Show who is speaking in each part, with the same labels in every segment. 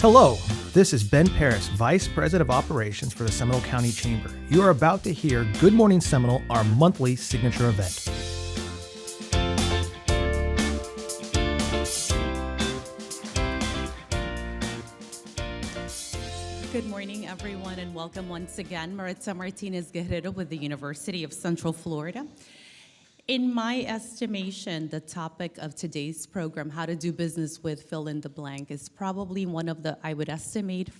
Speaker 1: Hello, this is Ben Paris, Vice President of Operations for the Seminole County Chamber. You are about to hear Good Morning Seminole, our monthly signature event.
Speaker 2: Good morning, everyone, and welcome once again. Maritza Martinez Guerrero with the University of Central Florida. In my estimation, the topic of today's program, how to do business with fill in the blank, is probably one of the, I would estimate,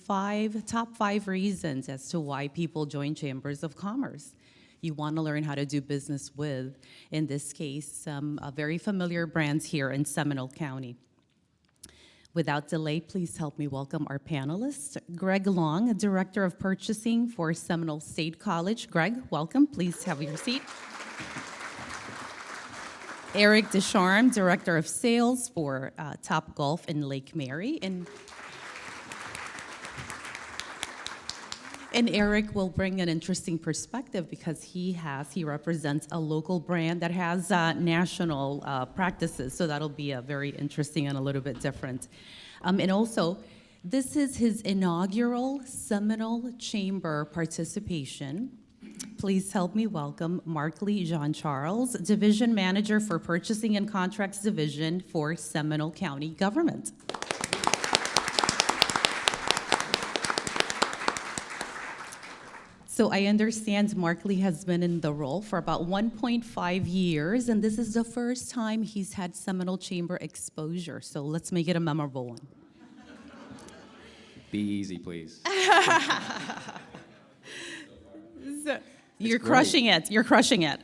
Speaker 2: top five reasons as to why people join chambers of commerce. You want to learn how to do business with, in this case, some very familiar brands here in Seminole County. Without delay, please help me welcome our panelists. Greg Long, Director of Purchasing for Seminole State College. Greg, welcome. Please have your seat. Erik Ducharme, Director of Sales for Topgolf in Lake Mary. And Erik will bring an interesting perspective because he represents a local brand that has national practices. So that'll be very interesting and a little bit different. And also, this is his inaugural Seminole Chamber participation. Please help me welcome Markley Jean-Charles, Division Manager for Purchasing and Contracts Division for Seminole County Government. So I understand Markley has been in the role for about 1.5 years, and this is the first time he's had Seminole Chamber exposure. So let's make it a memorable one.
Speaker 3: Be easy, please.
Speaker 2: You're crushing it. You're crushing it.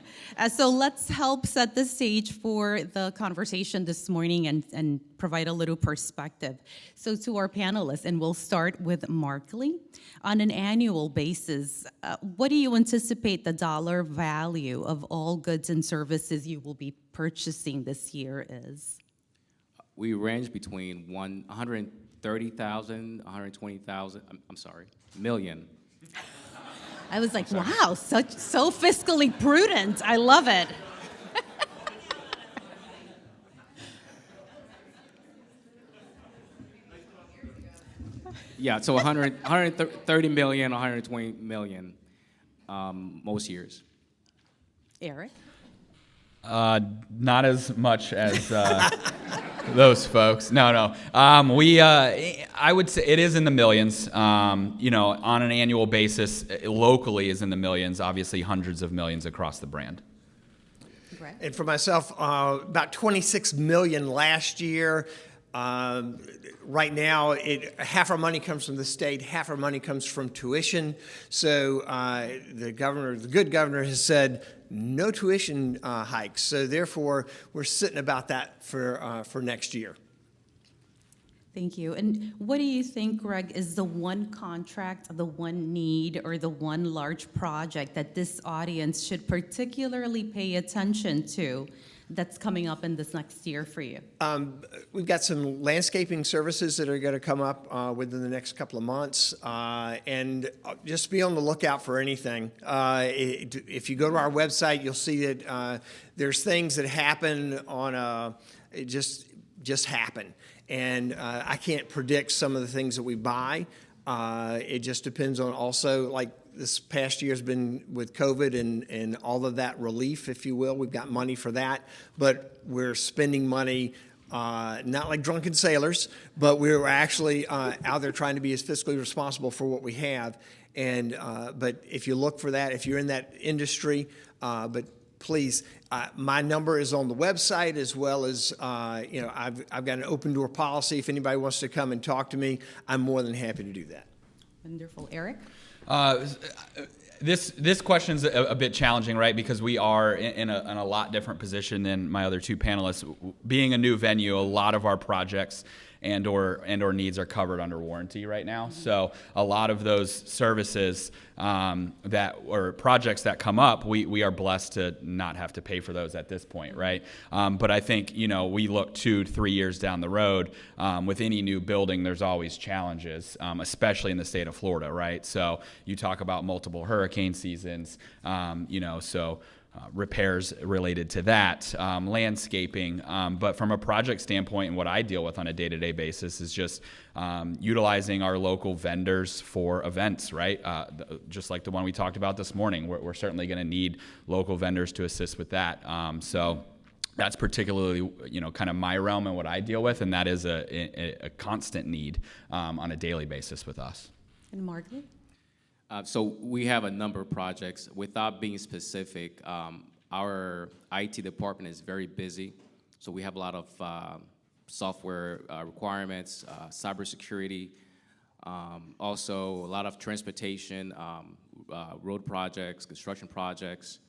Speaker 2: So let's help set the stage for the conversation this morning and provide a little perspective. So to our panelists, and we'll start with Markley. On an annual basis, what do you anticipate the dollar value of all goods and services you will be purchasing this year is?
Speaker 3: We range between 130,000, 120,000. I'm sorry, million.
Speaker 2: I was like, wow, so fiscally prudent. I love it.
Speaker 3: Yeah, so 130 million, 120 million most years.
Speaker 2: Erik?
Speaker 4: Not as much as those folks. No. I would say it is in the millions. On an annual basis, locally is in the millions. Obviously, hundreds of millions across the brand.
Speaker 2: Right.
Speaker 5: And for myself, about 26 million last year. Right now, half our money comes from the state, half our money comes from tuition. So the good governor has said no tuition hikes. So therefore, we're sitting about that for next year.
Speaker 2: Thank you. And what do you think, Greg, is the one contract, the one need, or the one large project that this audience should particularly pay attention to that's coming up in this next year for you?
Speaker 5: We've got some landscaping services that are going to come up within the next couple of months, and just be on the lookout for anything. If you go to our website, you'll see that there's things that happen just happen, and I can't predict some of the things that we buy. It just depends on also, like, this past year has been with COVID and all of that relief, if you will. We've got money for that, but we're spending money not like drunken sailors, but we're actually out there trying to be as fiscally responsible for what we have. And but if you look for that, if you're in that industry, but please, my number is on the website, as well as I've got an open door policy. If anybody wants to come and talk to me, I'm more than happy to do that.
Speaker 2: Wonderful. Erik?
Speaker 4: This question's a bit challenging, right? Because we are in a lot different position than my other two panelists. Being a new venue, a lot of our projects and or needs are covered under warranty right now. So a lot of those services or projects that come up, we are blessed to not have to pay for those at this point, right? But I think we look 2-3 years down the road. With any new building, there's always challenges, especially in the state of Florida, right? So you talk about multiple hurricane seasons, so repairs related to that, landscaping. But from a project standpoint, and what I deal with on a day-to-day basis is just utilizing our local vendors for events, right? Just like the one we talked about this morning, we're certainly going to need local vendors to assist with that. So that's particularly, kind of my realm and what I deal with, and that is a constant need on a daily basis with us.
Speaker 2: And Margaret?
Speaker 3: So we have a number of projects. Without being specific, our IT department is very busy. So we have a lot of software requirements, cybersecurity, also a lot of transportation, road projects, construction projects,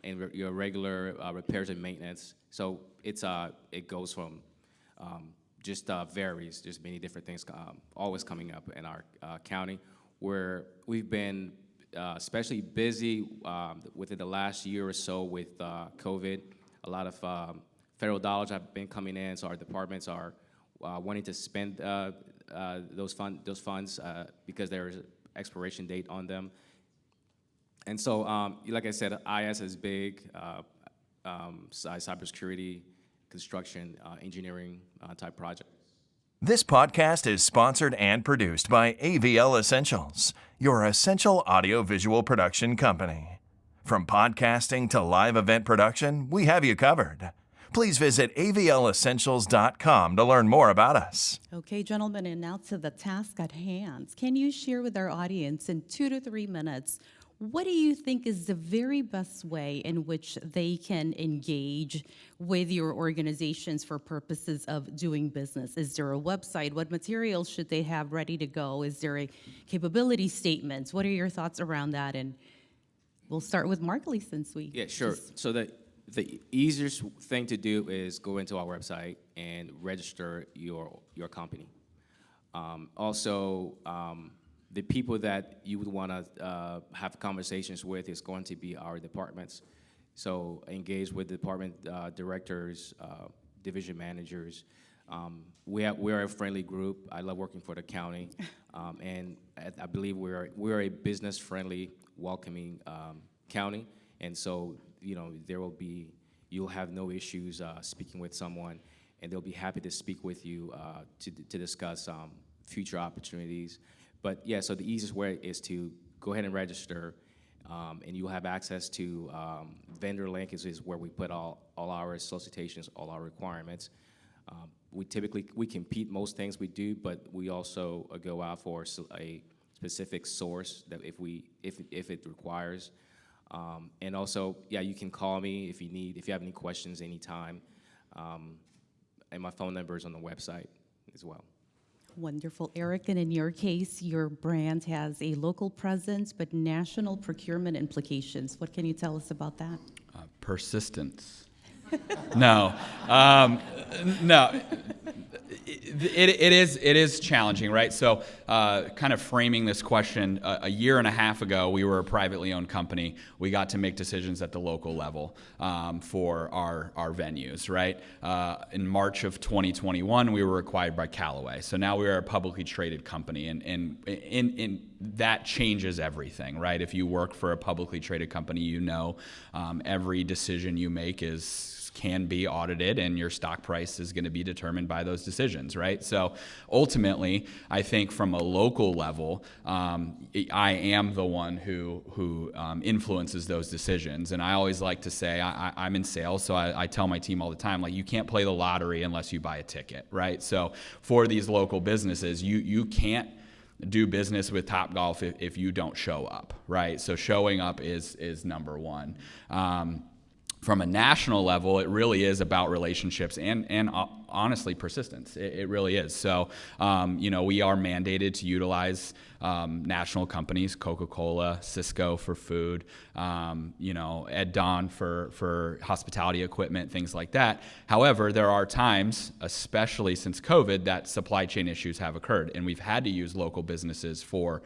Speaker 3: and your regular repairs and maintenance. So it goes from just varies. There's many different things always coming up in our county, where we've been especially busy within the last year or so with COVID. A lot of federal dollars have been coming in, so our departments are wanting to spend those funds because there's an expiration date on them. And so, like I said, IS is big, cybersecurity, construction, engineering type projects.
Speaker 6: This podcast is sponsored and produced by AVL Essentials, your essential audio-visual production company. From podcasting to live event production, we have you covered. Please visit avlessentials.com to learn more about us.
Speaker 2: Okay, gentlemen, and now to the task at hand. Can you share with our audience in 2 to 3 minutes, what do you think is the very best way in which they can engage with your organizations for purposes of doing business? Is there a website? What materials should they have ready to go? Is there a capability statement? What are your thoughts around that? And we'll start with Markley since we...
Speaker 3: Yeah, sure. So the easiest thing to do is go into our website and register your company. The people that you would want to have conversations with is going to be our departments. So engage with department directors, division managers. We're a friendly group. I love working for the county, and I believe we're a business-friendly, welcoming county. And so you'll have no issues speaking with someone, and they'll be happy to speak with you to discuss future opportunities. But yeah, so the easiest way is to go ahead and register, and you'll have access to vendor link is where we put all our solicitations, all our requirements. We compete most things we do, but we also go out for a specific source that if it requires. And also, yeah, you can call me if you have any questions anytime. And my phone number is on the website as well.
Speaker 2: Wonderful. Erik, and in your case, your brand has a local presence, but national procurement implications. What can you tell us about that?
Speaker 4: Persistence. No. No. It is challenging, right? So kind of framing this question, a year and a half ago, we were a privately owned company. We got to make decisions at the local level for our venues, right? In March of 2021, we were acquired by Callaway. So now we are a publicly traded company, and that changes everything, right? If you work for a publicly traded company, every decision you make can be audited, and your stock price is going to be determined by those decisions, right? So ultimately, I think from a local level, I am the one who influences those decisions. And I always like to say, I'm in sales, so I tell my team all the time, like, you can't play the lottery unless you buy a ticket, right? So for these local businesses, you can't do business with Topgolf if you don't show up, right? So showing up is number one. From a national level, it really is about relationships and honestly persistence. It really is. So, we are mandated to utilize national companies, Coca-Cola, Cisco for food, Ed Don for hospitality equipment, things like that. However, there are times, especially since COVID, that supply chain issues have occurred, and we've had to use local businesses for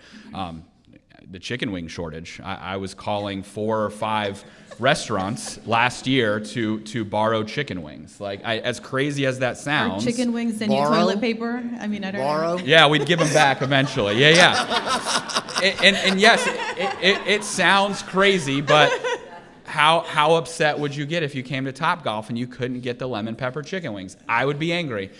Speaker 4: the chicken wing shortage. I was calling 4 or 5 restaurants last year to borrow chicken wings. Like, as crazy as that sounds.
Speaker 2: Are chicken wings and toilet paper? I mean, I don't know.
Speaker 4: Yeah, we'd give them back eventually. Yeah. And yes, it sounds crazy, but how upset would you get if you came to Topgolf and you couldn't get the lemon pepper chicken wings? I would be angry.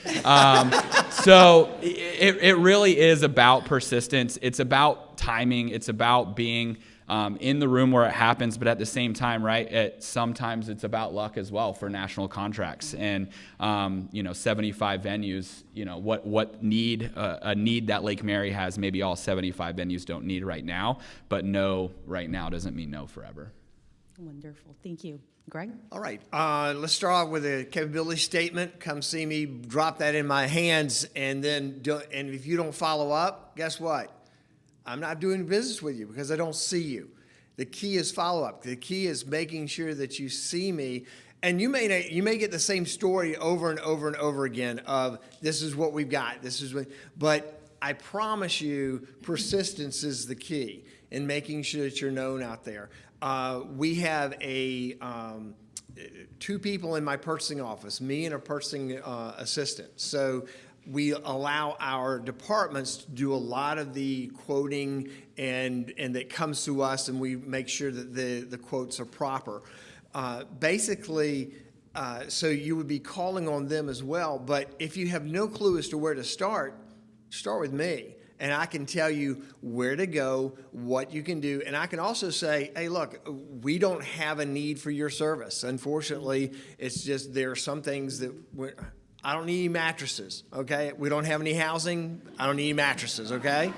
Speaker 4: So it really is about persistence. It's about timing. It's about being in the room where it happens, but at the same time, right, sometimes it's about luck as well for national contracts. And, 75 venues, what need, a need that Lake Mary has, maybe all 75 venues don't need right now, but no right now doesn't mean no forever.
Speaker 2: Wonderful. Thank you. Greg?
Speaker 5: All right. Let's start off with a capability statement. Come see me, drop that in my hands, and then and if you don't follow up, guess what? I'm not doing business with you because I don't see you. The key is follow-up. The key is making sure that you see me. And you may get the same story over and over and over again of this is what we've got. But I promise you persistence is the key in making sure that you're known out there. We have two people in my purchasing office, me and a purchasing assistant. So we allow our departments to do a lot of the quoting and that comes to us, and we make sure that the quotes are proper. So you would be calling on them as well. But if you have no clue as to where to start with me. And I can tell you where to go, what you can do. And I can also say, hey, look, we don't have a need for your service. Unfortunately, it's just there are some things that I don't need any mattresses, okay? We don't have any housing. I don't need any mattresses, okay?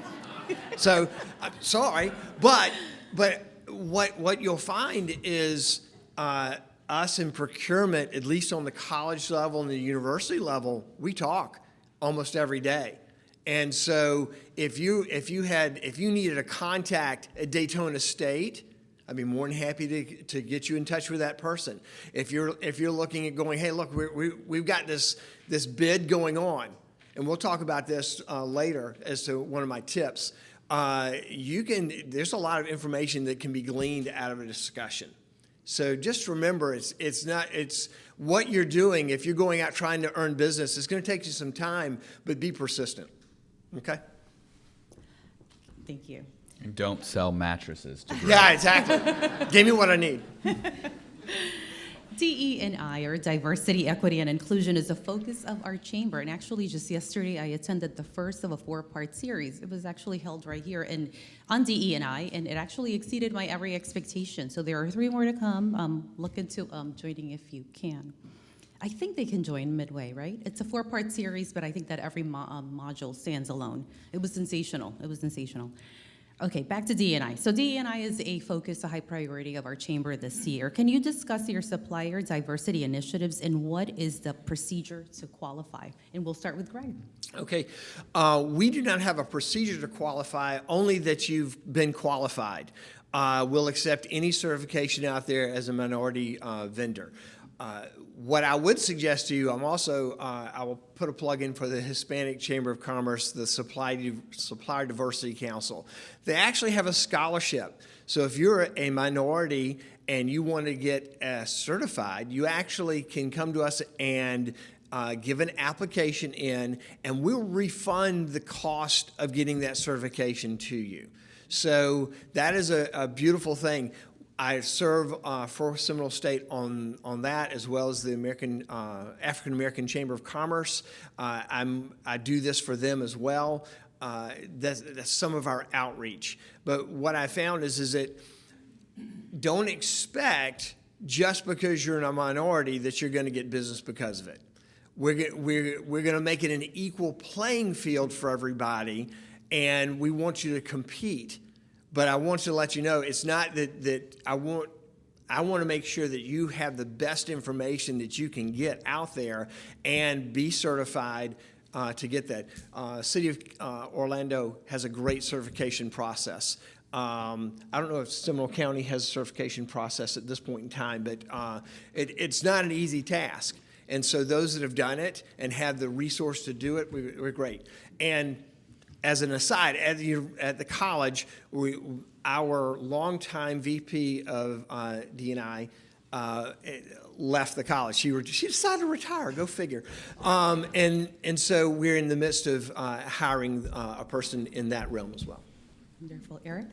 Speaker 5: So, I'm sorry. But what you'll find is us in procurement, at least on the college level and the university level, we talk almost every day. And so if you needed a contact at Daytona State, I'd be more than happy to get you in touch with that person. If you're looking at going, hey, look, we've got this bid going on, and we'll talk about this later as to one of my tips. There's a lot of information that can be gleaned out of a discussion. So just remember, it's what you're doing. If you're going out trying to earn business, it's going to take you some time, but be persistent. Okay?
Speaker 2: Thank you.
Speaker 4: And don't sell mattresses to
Speaker 5: Yeah, exactly. Give me what I need.
Speaker 2: DE&I, or Diversity, Equity, and Inclusion, is a focus of our chamber. And actually, just yesterday, I attended the first of a 4-part series. It was actually held right here on DE&I, and it actually exceeded my every expectation. So there are 3 more to come. Look into joining if you can. I think they can join midway, right? It's a 4-part series, but I think that every module stands alone. It was sensational. Okay, back to DE&I. So DE&I is a focus, a high priority of our chamber this year. Can you discuss your supplier diversity initiatives and what is the procedure to qualify? And we'll start with Greg.
Speaker 5: Okay. We do not have a procedure to qualify, only that you've been qualified. We'll accept any certification out there as a minority vendor. What I would suggest to you, I will put a plug in for the Hispanic Chamber of Commerce, the Supplier Diversity Council. They actually have a scholarship. So if you're a minority and you want to get certified, you actually can come to us and give an application in, and we'll refund the cost of getting that certification to you. So that is a beautiful thing. I serve for Seminole State on that, as well as the African American Chamber of Commerce. I do this for them as well. That's some of our outreach. But what I found is that don't expect just because you're in a minority that you're going to get business because of it. We're going to make it an equal playing field for everybody, and we want you to compete. But I want to let you know, it's not that I want to make sure that you have the best information that you can get out there and be certified to get that. City of Orlando has a great certification process. I don't know if Seminole County has a certification process at this point in time, but it's not an easy task. And so those that have done it and have the resource to do it, we're great. And as an aside, at the college, our longtime VP of D&I left the college. She decided to retire. Go figure. And so we're in the midst of hiring a person in that realm as well.
Speaker 2: Wonderful. Erik?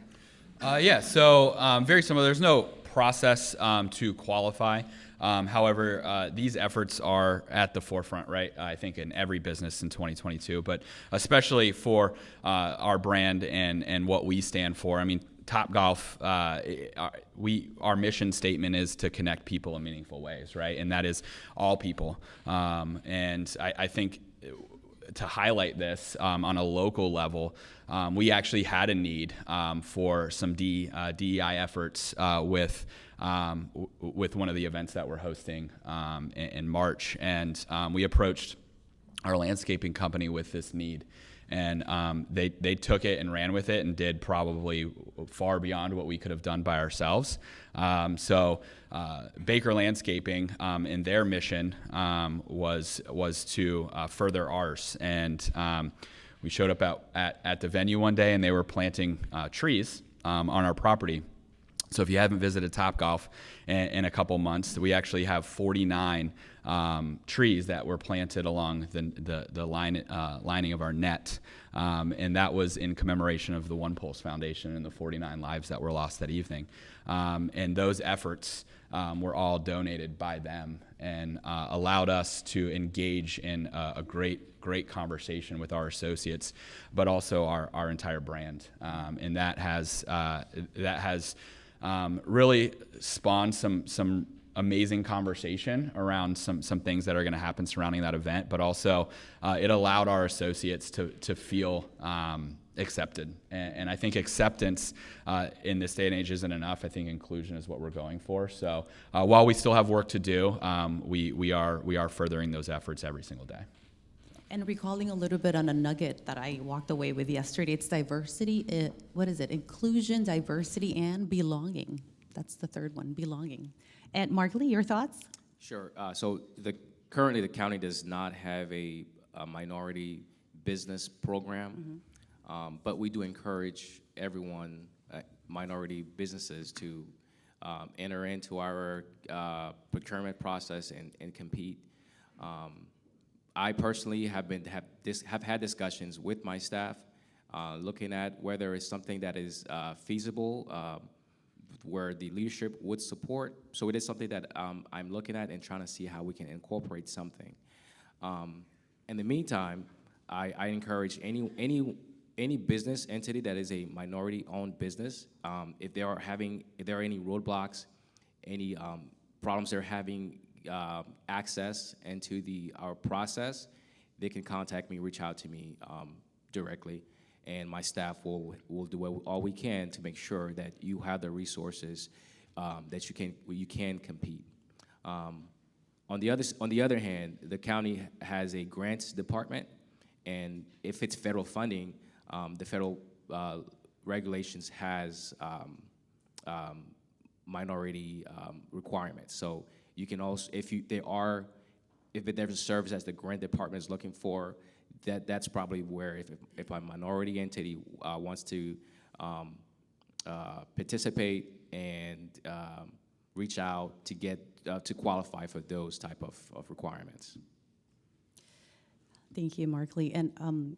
Speaker 4: So very similar. There's no process to qualify. However, these efforts are at the forefront, right? I think in every business in 2022, but especially for our brand and what we stand for. I mean, Topgolf, our mission statement is to connect people in meaningful ways, right? And that is all people. And I think to highlight this on a local level, we actually had a need for some DEI efforts with one of the events that we're hosting in March. And we approached our landscaping company with this need. And they took it and ran with it and did probably far beyond what we could have done by ourselves. So Baker Landscaping and their mission was to further ours. And we showed up at the venue one day, and they were planting trees on our property. So if you haven't visited Topgolf in a couple months, we actually have 49 trees that were planted along the lining of our net. And that was in commemoration of the One Pulse Foundation and the 49 lives that were lost that evening. And those efforts were all donated by them and allowed us to engage in a great conversation with our associates, but also our entire brand. And that has really spawned some amazing conversation around some things that are going to happen surrounding that event, but also it allowed our associates to feel accepted. And I think acceptance in this day and age isn't enough. I think inclusion is what we're going for. So while we still have work to do, we are furthering those efforts every single day.
Speaker 2: And recalling a little bit on a nugget that I walked away with yesterday, it's diversity, inclusion, diversity, and belonging. That's the third one, belonging. And Markley, your thoughts?
Speaker 3: Sure. So currently the county does not have a minority business program, but we do encourage everyone, minority businesses, to enter into our procurement process and compete. I personally have had discussions with my staff, looking at whether it's something that is feasible, where the leadership would support. So it is something that I'm looking at and trying to see how we can incorporate something. In the meantime, I encourage any business entity that is a minority-owned business, if there are any roadblocks, any problems they're having access into our process, they can contact me, reach out to me directly, and my staff will do all we can to make sure that you have the resources that you can compete. On the other hand, the county has a grants department, and if it's federal funding, the federal regulations has minority requirements. So you can also, if there's a service that the grant department is looking for, that's probably where if a minority entity wants to participate and reach out to get to qualify for those type of requirements.
Speaker 2: Thank you, Markley. And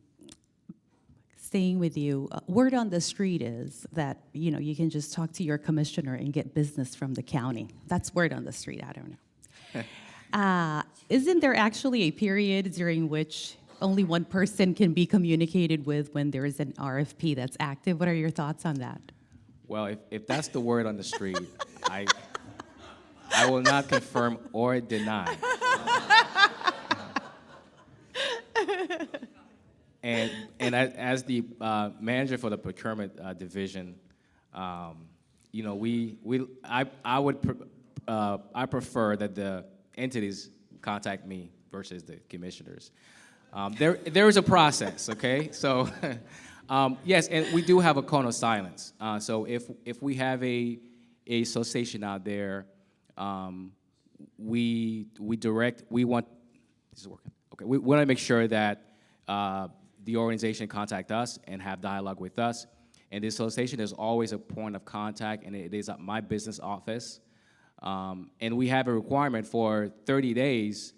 Speaker 2: staying with you, word on the street is that you can just talk to your commissioner and get business from the county. That's word on the street. I don't know. Isn't there actually a period during which only one person can be communicated with when there is an RFP that's active? What are your thoughts on that?
Speaker 3: Well, if that's the word on the street, I will not confirm or deny. And as the manager for the procurement division, I prefer that the entities contact me versus the commissioners. There is a process, okay? So, yes, and we do have a cone of silence. So if we have a association out there, we want to make sure that the organization contact us and have dialogue with us. And the association is always a point of contact, and it is at my business office. And we have a requirement for 30 days,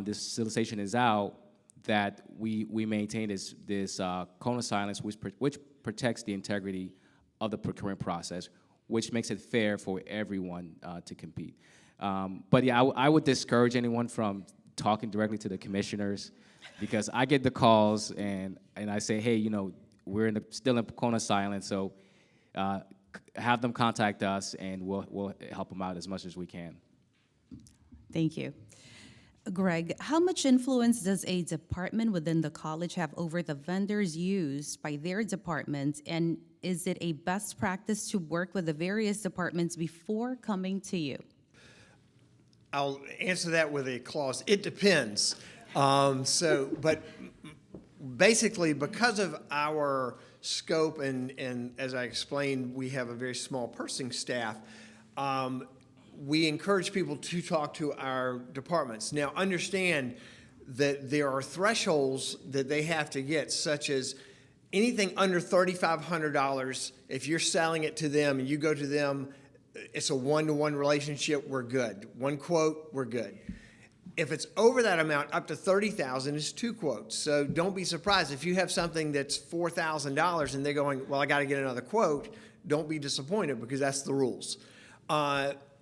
Speaker 3: this solicitation is out, that we maintain this cone of silence, which protects the integrity of the procurement process. which makes it fair for everyone to compete. But yeah, I would discourage anyone from talking directly to the commissioners, because I get the calls and I say, hey, we're still in Pocona silence, so have them contact us and we'll help them out as much as we can.
Speaker 2: Thank you. Greg, how much influence does a department within the college have over the vendors used by their departments, and is it a best practice to work with the various departments before coming to you?
Speaker 5: I'll answer that with a clause. It depends. But basically, because of our scope and as I explained, we have a very small purchasing staff, we encourage people to talk to our departments. Now, understand that there are thresholds that they have to get, such as anything under $3,500, if you're selling it to them and you go to them, it's a one-to-one relationship, we're good. One quote, we're good. If it's over that amount, up to $30,000, it's 2 quotes. So don't be surprised if you have something that's $4,000 and they're going, well, I got to get another quote. Don't be disappointed, because that's the rules.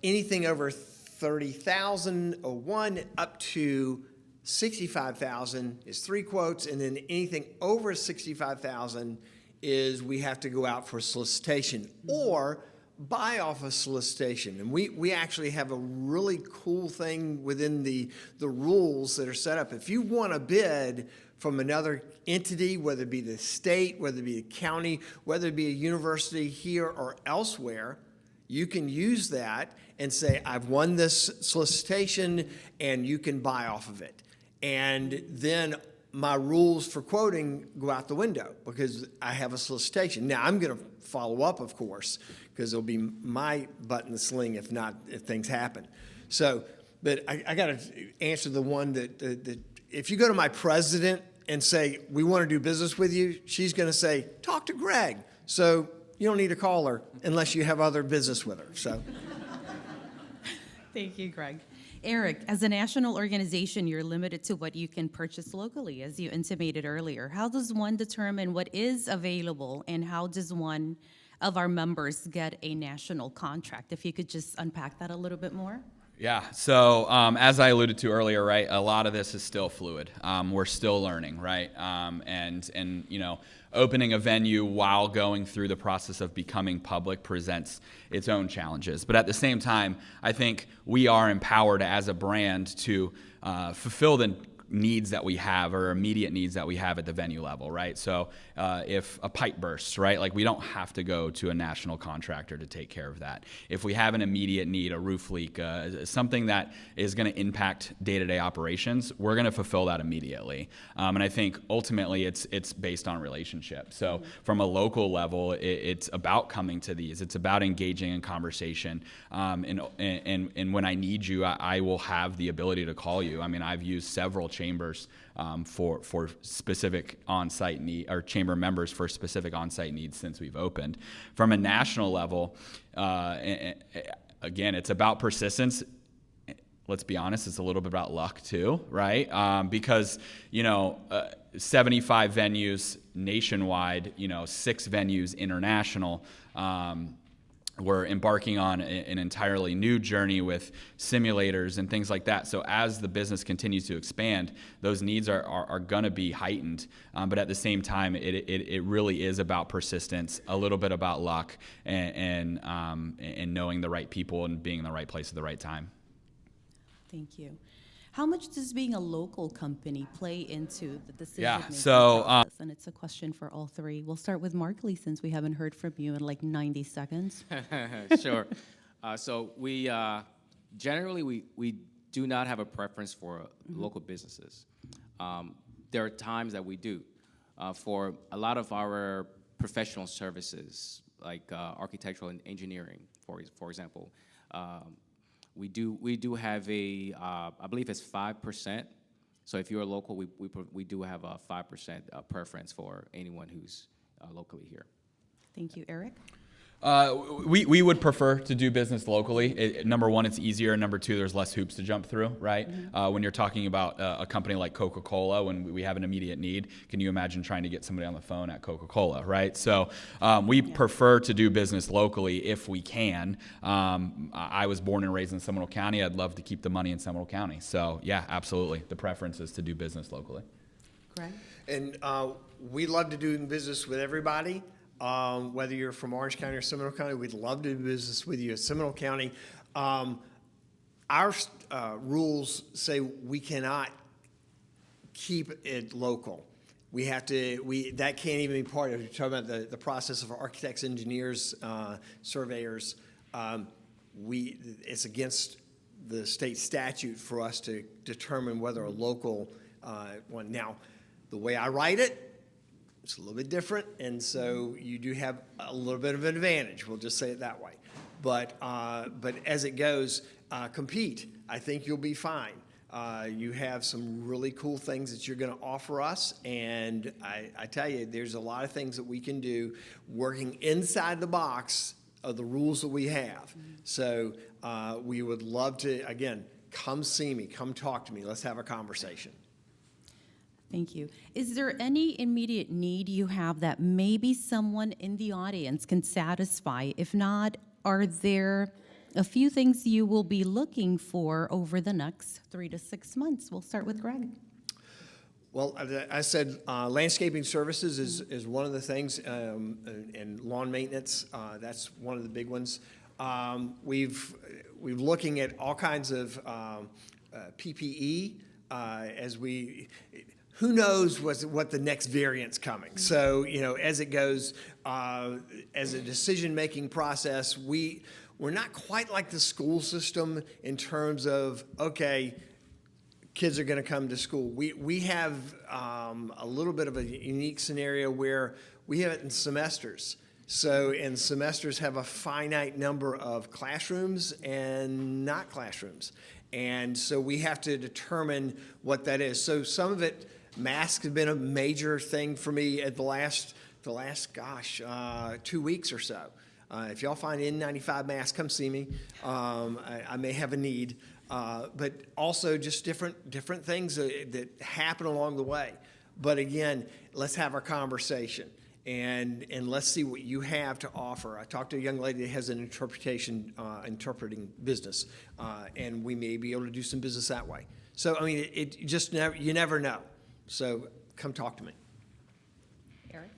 Speaker 5: Anything over $30,000 or 1 up to $65,000 is 3 quotes, and then anything over $65,000 is we have to go out for solicitation or buy off a solicitation. And we actually have a really cool thing within the rules that are set up. If you want a bid from another entity, whether it be the state, whether it be a county, whether it be a university here or elsewhere, you can use that and say, I've won this solicitation, and you can buy off of it. And then my rules for quoting go out the window because I have a solicitation. Now, I'm going to follow up, of course, because it'll be my butt in the sling if things happen. So, but I got to answer the one that if you go to my president and say, we want to do business with you, she's going to say, talk to Greg. So you don't need to call her unless you have other business with her. So.
Speaker 2: Thank you, Greg. Erik, as a national organization, you're limited to what you can purchase locally, as you intimated earlier. How does one determine what is available, and how does one of our members get a national contract? If you could just unpack that a little bit more.
Speaker 4: Yeah, so as I alluded to earlier, right, a lot of this is still fluid. We're still learning, right? And opening a venue while going through the process of becoming public presents its own challenges. But at the same time, I think we are empowered as a brand to fulfill the needs that we have, or immediate needs that we have at the venue level, right? So if a pipe bursts, right, like we don't have to go to a national contractor to take care of that. If we have an immediate need, a roof leak, something that is going to impact day-to-day operations, we're going to fulfill that immediately. And I think ultimately it's based on relationship. So from a local level, it's about coming to these. It's about engaging in conversation. And when I need you, I will have the ability to call you. I mean, I've used several chambers for specific on-site need, or chamber members for specific on-site needs since we've opened. From a national level, again, it's about persistence. Let's be honest, it's a little bit about luck too, right? Because 75 venues nationwide, 6 venues international. We're embarking on an entirely new journey with simulators and things like that. So as the business continues to expand, those needs are going to be heightened. But at the same time, it really is about persistence, a little bit about luck, and knowing the right people and being in the right place at the right time.
Speaker 2: Thank you. How much does being a local company play into the decision-making process? And it's a question for all three. We'll start with Markley, since we haven't heard from you in like 90 seconds.
Speaker 3: Sure. So we generally we do not have a preference for local businesses. There are times that we do. For a lot of our professional services, like architectural and engineering, for example, we do have a I believe it's 5%. So if you're a local, we do have a 5% preference for anyone who's locally here.
Speaker 2: Thank you, Erik.
Speaker 4: We would prefer to do business locally. Number one, it's easier. And number two, there's less hoops to jump through, right? When you're talking about a company like Coca-Cola, when we have an immediate need, can you imagine trying to get somebody on the phone at Coca-Cola, right? So we prefer to do business locally if we can. I was born and raised in Seminole County. I'd love to keep the money in Seminole County. So yeah, absolutely. The preference is to do business locally.
Speaker 2: Greg?
Speaker 5: And we love to do business with everybody. Whether you're from Orange County or Seminole County, we'd love to do business with you at Seminole County. Our rules say we cannot keep it local. We have to, that can't even be part of, you're talking about the process of architects, engineers, surveyors. It's against the state statute for us to determine whether a local one. Now, the way I write it, it's a little bit different, and so you do have a little bit of an advantage. We'll just say it that way. But as it goes, compete. I think you'll be fine. You have some really cool things that you're going to offer us, and I tell you, there's a lot of things that we can do working inside the box of the rules that we have. So we would love to, again, come see me, come talk to me. Let's have a conversation.
Speaker 2: Thank you. Is there any immediate need you have that maybe someone in the audience can satisfy? If not, are there a few things you will be looking for over the next 3 to 6 months? We'll start with Greg.
Speaker 5: Well, I said landscaping services is one of the things, and lawn maintenance, that's one of the big ones. We've looking at all kinds of PPE as we. Who knows what the next variant's coming? So, as it goes, as a decision-making process, we're not quite like the school system in terms of, okay, kids are going to come to school. We have a little bit of a unique scenario where we have it in semesters. So, and semesters have a finite number of classrooms and not classrooms. And so we have to determine what that is. So some of it, masks have been a major thing for me at the last 2 weeks or so. If y'all find N95 masks, come see me. I may have a need, but also just different things that happen along the way. But again, let's have our conversation and let's see what you have to offer. I talked to a young lady that has an interpreting business, and we may be able to do some business that way. So I mean, it just you never know. So come talk to me.
Speaker 2: Erik?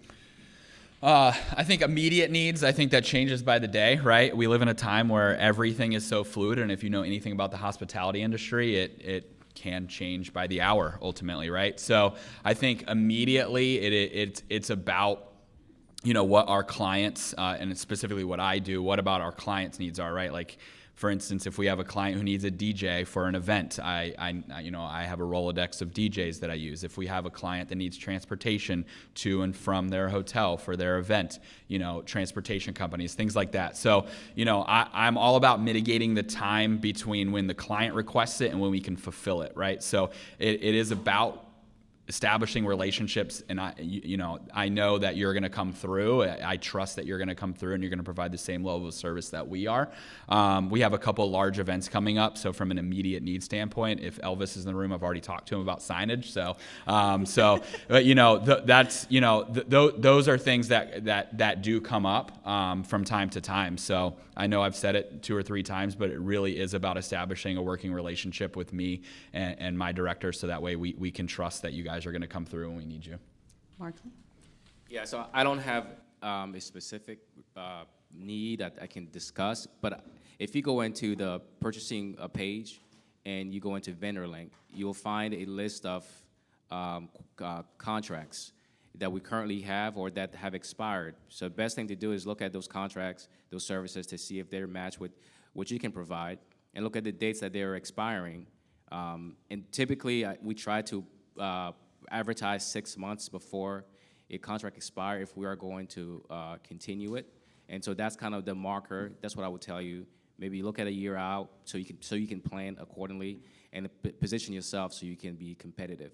Speaker 4: I think immediate needs, I think that changes by the day, right? We live in a time where everything is so fluid, and if you know anything about the hospitality industry, it can change by the hour ultimately, right? So I think immediately it's about what our clients, and specifically what I do, what about our clients' needs are, right? Like, for instance, if we have a client who needs a DJ for an event, I have a Rolodex of DJs that I use. If we have a client that needs transportation to and from their hotel for their event, transportation companies, things like that. So, I'm all about mitigating the time between when the client requests it and when we can fulfill it, right? So it is about establishing relationships, and I know that you're going to come through. I trust that you're going to come through and you're going to provide the same level of service that we are. We have a couple large events coming up, so from an immediate need standpoint, if Elvis is in the room, I've already talked to him about signage. So, those are things that do come up from time to time. So I know I've said it 2 or 3 times, but it really is about establishing a working relationship with me and my director, so that way we can trust that you guys are going to come through when we need you.
Speaker 2: Markley?
Speaker 3: Yeah, so I don't have a specific need that I can discuss, but if you go into the purchasing page and you go into vendor link, you'll find a list of contracts that we currently have or that have expired. So the best thing to do is look at those contracts, those services, to see if they're matched with what you can provide, and look at the dates that they're expiring. And typically, we try to advertise 6 months before a contract expires if we are going to continue it. And so that's kind of the marker. That's what I would tell you. Maybe look at a year out so you can plan accordingly and position yourself so you can be competitive.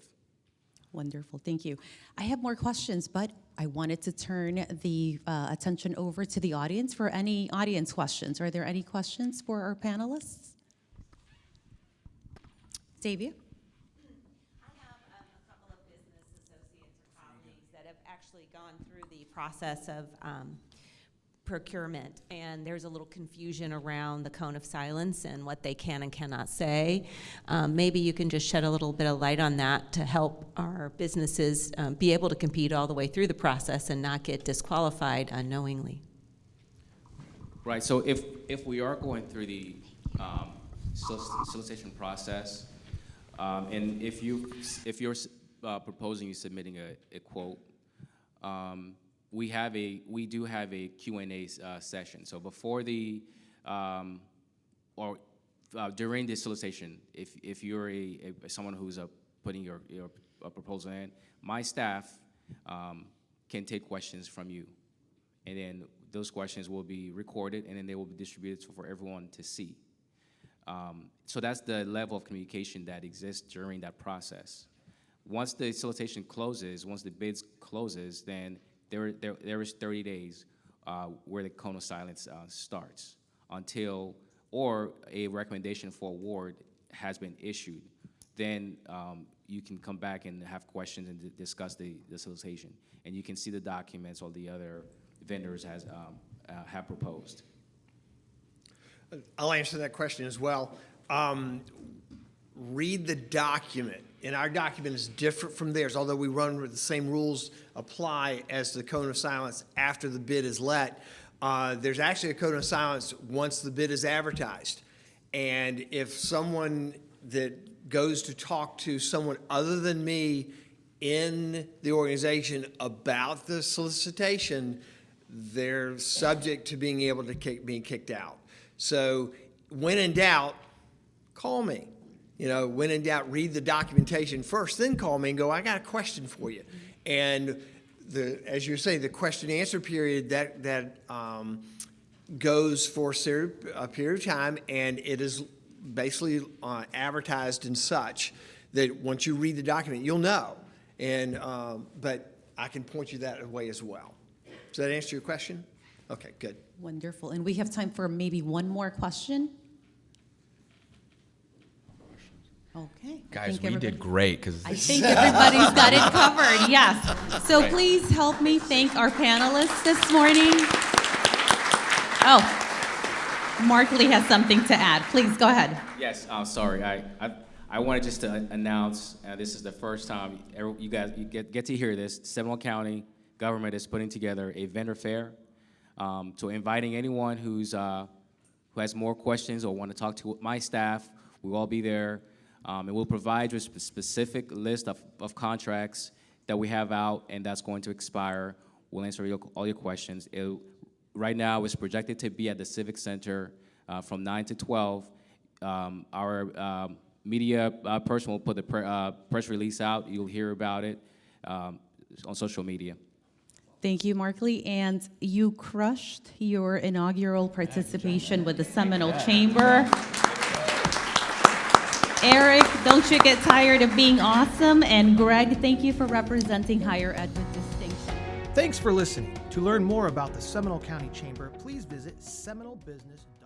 Speaker 2: Wonderful, thank you. I have more questions, but I wanted to turn the attention over to the audience for any audience questions. Are there any questions for our panelists? Davia?
Speaker 7: I have a couple of business associates or colleagues that have actually gone through the process of procurement, and there's a little confusion around the cone of silence and what they can and cannot say. Maybe you can just shed a little bit of light on that to help our businesses be able to compete all the way through the process and not get disqualified unknowingly.
Speaker 3: Right, so if we are going through the solicitation process, and if you're proposing submitting a quote, we do have a Q&A session. So before the during the solicitation, if you're someone who's putting your proposal in, my staff can take questions from you, and then those questions will be recorded, and then they will be distributed for everyone to see. So that's the level of communication that exists during that process. Once the solicitation closes, once the bids closes, then there is 30 days where the cone of silence starts until, or a recommendation for award has been issued. Then you can come back and have questions and discuss the solicitation. And you can see the documents all the other vendors have proposed.
Speaker 5: I'll answer that question as well. Read the document, and our document is different from theirs, although we run with the same rules apply as the cone of silence after the bid is let. There's actually a cone of silence once the bid is advertised. And if someone that goes to talk to someone other than me in the organization about the solicitation, they're subject to being able to being kicked out. So when in doubt, call me. When in doubt, read the documentation first, then call me and go, I got a question for you. And as you say, the question and answer period, that goes for a period of time, and it is basically advertised and such that once you read the document, you'll know. And but I can point you that way as well. Does that answer your question? Okay, good.
Speaker 2: Wonderful, and we have time for maybe one more question. Okay.
Speaker 4: Guys, we did great because
Speaker 2: I think everybody's got it covered, yes. So please help me thank our panelists this morning. Oh, Mark Lee has something to add. Please, go ahead.
Speaker 3: Yes, sorry. I wanted just to announce, this is the first time you guys get to hear this. Seminole County government is putting together a vendor fair. So inviting anyone who has more questions or want to talk to my staff, we'll all be there. And we'll provide you a specific list of contracts that we have out and that's going to expire. We'll answer all your questions. Right now, it's projected to be at the Civic Center from 9 to 12. Our media person will put the press release out. You'll hear about it on social media.
Speaker 2: Thank you, Mark Lee. And you crushed your inaugural participation with the Seminole Chamber. Erik, don't you get tired of being awesome? And Greg, thank you for representing higher ed with distinction.
Speaker 1: Thanks for listening. To learn more about the Seminole County Chamber, please visit seminolebusiness.org.